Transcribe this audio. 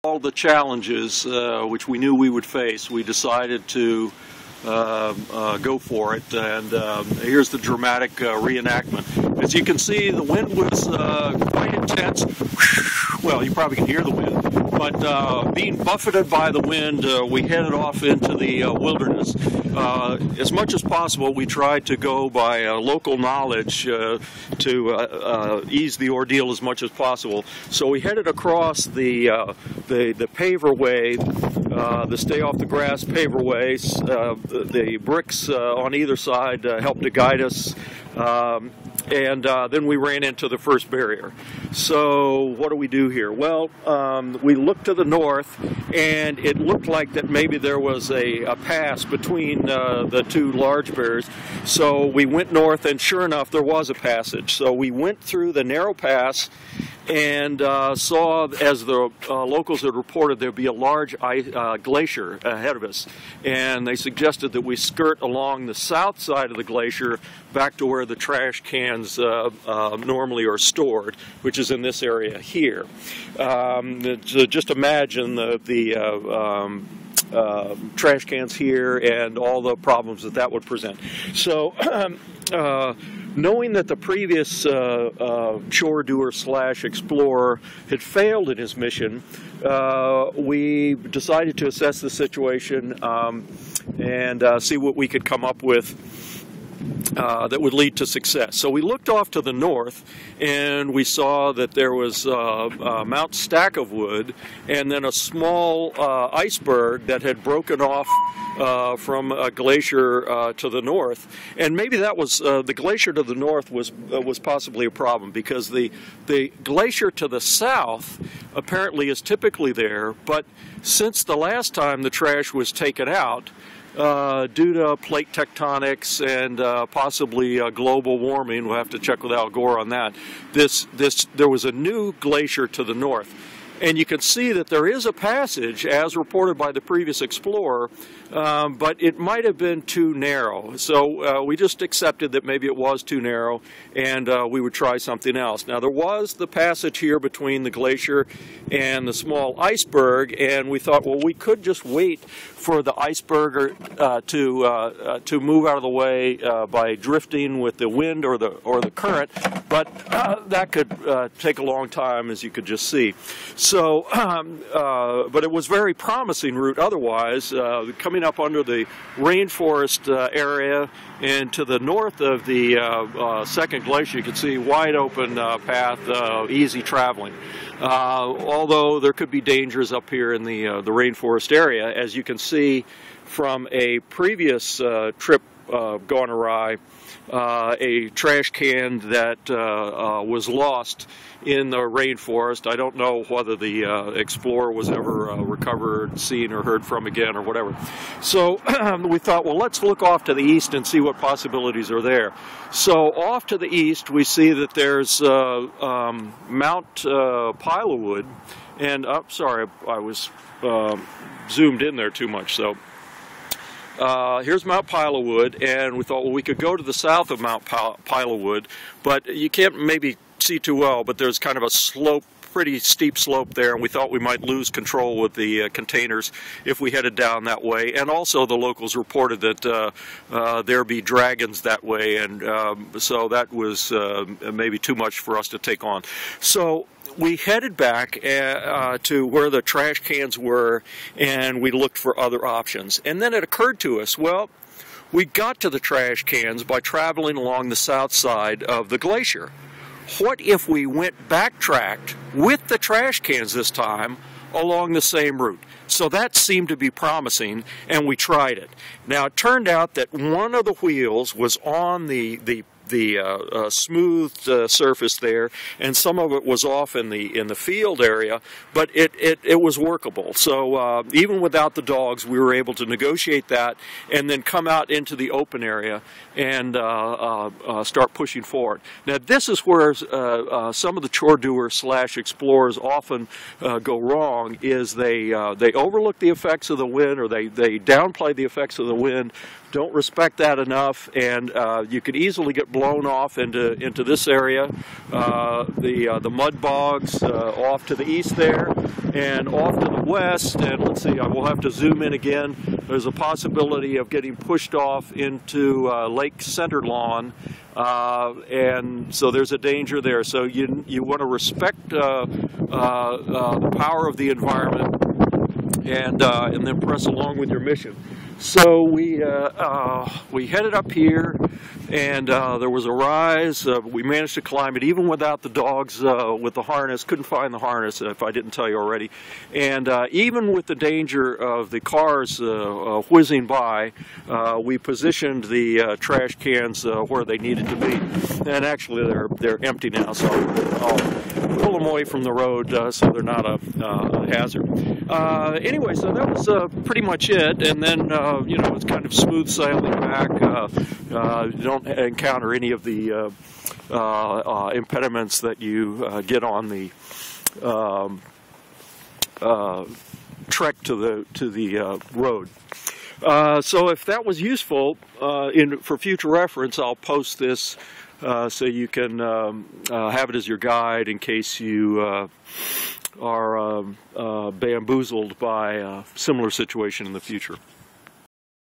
all the challenges which we knew we would face, we decided to go for it, and here's the dramatic reenactment. As you can see, the wind was quite intense. Well, you probably can hear the wind, but being buffeted by the wind, we headed off into the wilderness. As much as possible, we tried to go by local knowledge to ease the ordeal as much as possible. So we headed across the paver way, the stay off the grass paver ways. The bricks on either side helped to guide us. And then we ran into the first barrier. So what do we do here? Well, we looked to the north, and it looked like that maybe there was a pass between the two large barriers. So we went north, and sure enough, there was a passage. So we went through the narrow pass and saw, as the locals had reported, there'd be a large glacier ahead of us. And they suggested that we skirt along the south side of the glacier back to where the trash cans normally are stored, which is in this area here. So just imagine the trash cans here and all the problems that that would present. So knowing that the previous chore doer / explorer had failed in his mission, we decided to assess the situation and see what we could come up with that would lead to success. So we looked off to the north, and we saw that there was Mount Stack of Wood, and then a small iceberg that had broken off from a glacier to the north. And maybe that was the glacier to the north was possibly a problem, because the glacier to the south apparently is typically there, but since the last time the trash was taken out, due to plate tectonics and possibly global warming, we'll have to check with Al Gore on that, there was a new glacier to the north. And you can see that there is a passage, as reported by the previous explorer, but it might have been too narrow. So we just accepted that maybe it was too narrow, and we would try something else. Now, there was the passage here between the glacier and the small iceberg, and we thought, well, we could just wait for the iceberg to move out of the way by drifting with the wind or the current, but that could take a long time, as you could just see. So, but it was a very promising route otherwise, coming up under the rainforest area, and to the north of the second glacier, you can see wide open path, easy traveling. Although there could be dangers up here in the rainforest area, as you can see from a previous trip gone awry, a trash can that was lost in the rainforest. I don't know whether the explorer was ever recovered, seen, or heard from again, or whatever. So we thought, well, let's look off to the east and see what possibilities are there. So off to the east, we see that there's Mount Pilewood, and sorry, I was zoomed in there too much. So here's Mount Pilewood, and we thought, well, we could go to the south of Mount Pilewood, but you can't maybe see too well, but there's kind of a slope, pretty steep slope there, and we thought we might lose control with the containers if we headed down that way. And also the locals reported that there'd be dragons that way, and so that was maybe too much for us to take on. So we headed back to where the trash cans were, and we looked for other options. And then it occurred to us, well, we got to the trash cans by traveling along the south side of the glacier. What if we went backtracked with the trash cans this time along the same route? So that seemed to be promising, and we tried it. Now, it turned out that one of the wheels was on the smooth surface there, and some of it was off in the field area, but it was workable. So even without the dogs, we were able to negotiate that and then come out into the open area and start pushing forward. Now, this is where some of the chore doers / explorers often go wrong, is they overlook the effects of the wind, or they downplay the effects of the wind, don't respect that enough, and you could easily get blown off into this area, the mud bogs off to the east there, and off to the west. And let's see, I will have to zoom in again. There's a possibility of getting pushed off into Lake Center Lawn. And so there's a danger there. So you want to respect the power of the environment, and then press along with your mission. So we headed up here, and there was a rise. We managed to climb it even without the dogs with the harness. Couldn't find the harness, if I didn't tell you already. And even with the danger of the cars whizzing by, we positioned the trash cans where they needed to be. And actually, they're empty now, so I'll pull them away from the road so they're not a hazard. Anyway, so that was pretty much it. And then you know, it's kind of smooth sailing back. You don't encounter any of the impediments that you get on the trek to the road. So if that was useful for future reference, I'll post this so you can have it as your guide in case you are bamboozled by a similar situation in the future.